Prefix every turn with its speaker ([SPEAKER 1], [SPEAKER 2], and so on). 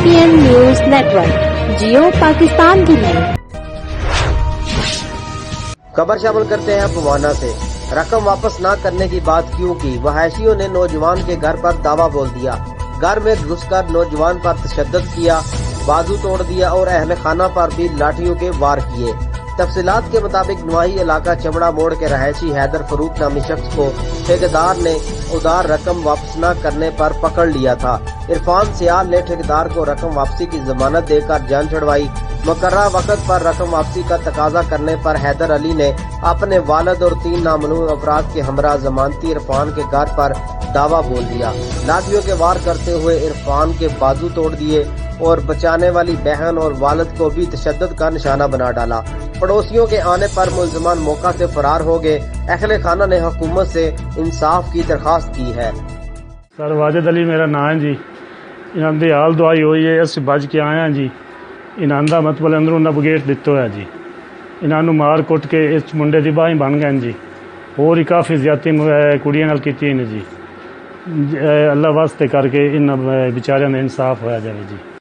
[SPEAKER 1] APN News Network, जियो पाकिस्तान की नहीं।
[SPEAKER 2] खबर शामिल करते हैं पवाना से। रकम वापस न करने की बात क्यों की? वहाशियों ने नौजवान के घर पर दावा बोल दिया। घर में घुसकर नौजवान पर तशद्दुद किया, बाजू तोड़ दिया और अहल खाना पर भी लाठियों के वार किए। तफसीलात के मुताबिक नवाही इलाका चमड़ा मोड़ के रहायशी हैदर फरूक नामी शख्स को ठेकेदार ने उधार रकम वापस न करने पर पकड़ लिया था। इरफान सियाल ने ठेकेदार को रकम वापसी की जमानत देकर जान छुड़वाई। मुकर्रर वक्त पर रकम वापसी का तकाजा करने पर हैदर अली ने अपने वालिद और 3 नामलूम अफराद के हमरा जमानती इरफान के घर पर दावा बोल दिया। लाठियों के वार करते हुए इरफान के बाजू तोड़ दिए और बचाने वाली बहन और वालिद को भी तशद्दुद का निशाना बना डाला। पड़ोसियों के आने पर मुल्ज़िमान मौका से फरार हो गए। अहले खाना ने हुकूमत से इंसाफ की दरखास्त की है।
[SPEAKER 3] सर वाजिद अली मेरा नाम है जी। इन्हां दी हाल दुआई हुई है, अस बच के आए हैं जी। इन्हां दा मतलब अंदरों नबगेट दित्तो है जी। इन्हां नूं मार कुट के इस मुंडे दी बाहीं बन गए जी। होर ही काफ़ी ज़्यादती कुड़ियां नाल कीती ने जी। अल्लाह वास्ते करके इन बेचारियां दा इंसाफ होया जावे जी।